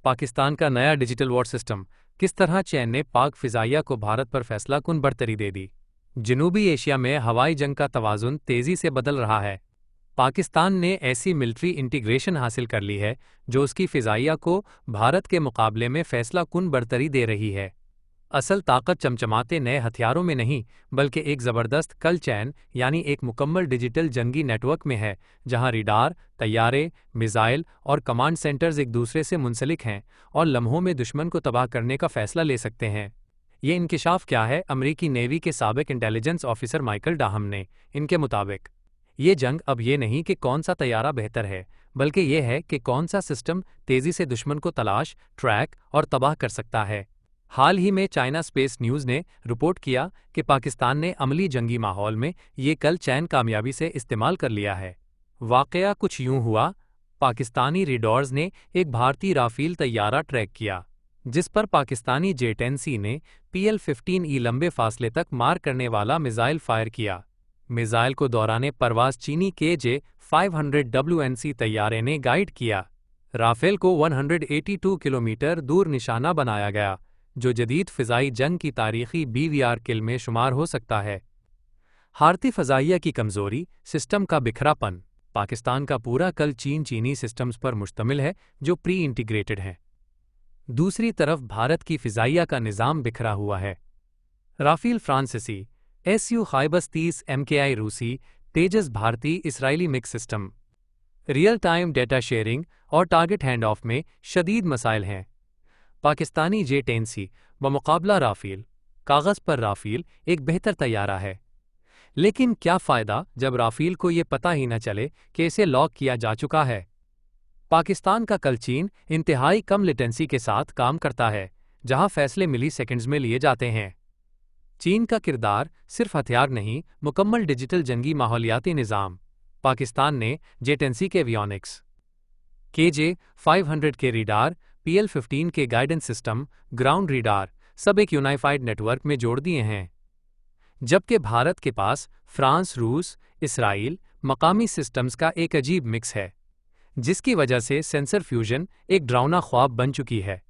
पाकिस्तान का नया digital war system, किस तरह चीन ने पाक फिजाइया को भारत पर फैसला कुन बढ़तरी दे दी। जनूबी एशिया में हवाई जंग का तवाज़ुन तेज़ी से बदल रहा है। पाकिस्तान ने ऐसी मिलिट्री इंटीग्रेशन हासिल कर ली है जो उसकी फिजाइया को भारत के मुकाबले में फैसला कुन बढ़तरी दे रही है। असल ताकत चमचमाते नए हथियारों में नहीं, बल्कि एक ज़बरदस्त कल चैन यानी एक मुकम्मल डिजिटल जंगी नेटवर्क में है, जहां रिडार, तैयारे, मिसाइल और कमांड सेंटर्स एक दूसरे से मुंसलिक हैं और लम्हों में दुश्मन को तबाह करने का फैसला ले सकते हैं। ये इंकिशाफ क्या है? अमरीकी नेवी के साबिक इंटेलिजेंस ऑफिसर माइकल डाहम ने। इनके मुताबिक ये जंग अब ये नहीं कि कौन सा तैयारा बेहतर है, बल्कि ये है कि कौन सा सिस्टम तेज़ी से दुश्मन को तलाश, ट्रैक और तबाह कर सकता है। हाल ही में चाइना स्पेस न्यूज़ ने रिपोर्ट किया कि पाकिस्तान ने अमली जंगी माहौल में ये कल चैन कामयाबी से इस्तेमाल कर लिया है। वाक़या कुछ यूं हुआ, पाकिस्तानी रेडॉर्स ने एक भारतीय राफेल तैयारा ट्रैक किया, जिस पर पाकिस्तानी J-10C ने PL-15E लंबे फासले तक मार करने वाला मिसाइल फायर किया। मिसाइल को दौराने परवाज चीनी KJ-500 WNC तैयारे ने गाइड किया। राफेल को 182 किलोमीटर दूर निशाना बनाया गया, जो जदीद फ़िज़ाई जंग की तारीख़ी BVR किल में शुमार हो सकता है। भारतीय फ़ज़ाइया की कमज़ोरी, सिस्टम का बिखरापन। पाकिस्तान का पूरा कल चीनी सिस्टम्स पर मुश्तमिल है जो प्री इंटीग्रेटेड हैं। दूसरी तरफ भारत की फ़िज़ाइया का निज़ाम बिखरा हुआ है। राफेल फ्रांसीसी, Su-30 MKI रूसी, तेजस भारतीय Israeli mix system. Real time data sharing और टारगेट हैंड ऑफ में शदीद मसाइल हैं। पाकिस्तानी J-10C बमुकाबला राफेल, कागज़ पर राफेल एक बेहतर तैयारा है, लेकिन क्या फ़ायदा जब राफेल को ये पता ही न चले कि इसे लॉक किया जा चुका है। पाकिस्तान का कल चीन इंतहाई कम लेटेंसी के साथ काम करता है, जहां फैसले मिली सेकंड्स में लिए जाते हैं। चीन का किरदार सिर्फ हथियार नहीं, मुकम्मल डिजिटल जंगी माहौलियाती निज़ाम। पाकिस्तान ने J-10C के एवियोनिक्स, KJ-500 के रिडार, PL-15 के गाइडेंस सिस्टम, ग्राउंड रिडार सब एक यूनाइफाइड नेटवर्क में जोड़ दिए हैं। जबकि भारत के पास फ्रांस, रूस, इसराइल, मकामी सिस्टम्स का एक अजीब मिक्स है, जिसकी वजह से सेंसर फ्यूजन एक डरावना ख्वाब बन चुकी है।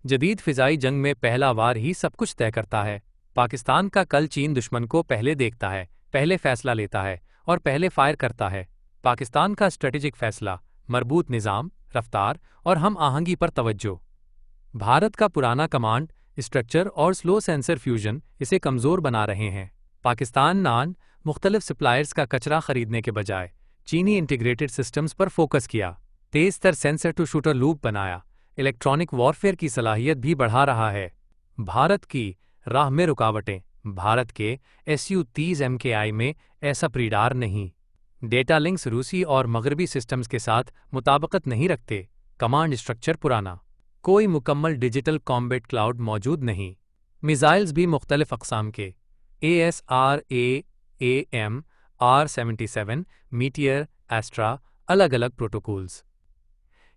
जदीद फ़िज़ाई जंग में पहला वार ही सब कुछ तय करता है। पाकिस्तान का कल चीन दुश्मन को पहले देखता है, पहले फैसला लेता है और पहले फायर करता है। पाकिस्तान का स्ट्रेटेजिक फैसला, मरबूत निज़ाम, रफ्तार और हम आहंगी पर तवज्जो। भारत का पुराना कमांड स्ट्रक्चर और स्लो सेंसर फ्यूजन इसे कमज़ोर बना रहे हैं। पाकिस्तान नान मुख्तलिफ सप्लायर्स का कचरा खरीदने के बजाय चीनी इंटीग्रेटेड सिस्टम्स पर फोकस किया, तेज़ तर सेंसर टू शूटर लूप बनाया, इलेक्ट्रॉनिक वॉरफेयर की सलाहियत भी बढ़ा रहा है। भारत की राह में रुकावटें। भारत के Su-30 MKI में ऐसा प्रीडार नहीं। डेटा लिंक्स रूसी और मगरबी सिस्टम्स के साथ मुताबिकत नहीं रखते। कमांड स्ट्रक्चर पुराना। कोई मुकम्मल डिजिटल कॉम्बैट क्लाउड मौजूद नहीं। मिसाइल्स भी मुख्तलिफ अक़साम के, ASRAAM, R-77, मीटियर, एस्ट्रा, अलग अलग प्रोटोकॉल्स।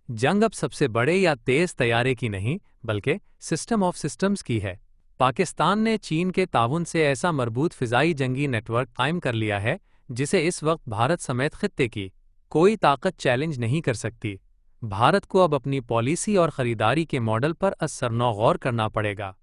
जंग अब सबसे बड़े या तेज़ तैयारे की नहीं, बल्कि सिस्टम ऑफ सिस्टम्स की है। पाकिस्तान ने चीन के ताउन से ऐसा मरबूत फ़िज़ाई जंगी नेटवर्क कायम कर लिया है जिसे इस वक्त भारत समेत खित्ते की कोई ताकत चैलेंज नहीं कर सकती। भारत को अब अपनी पॉलिसी और ख़रीदारी के मॉडल पर असरनौ गौर करना पड़ेगा।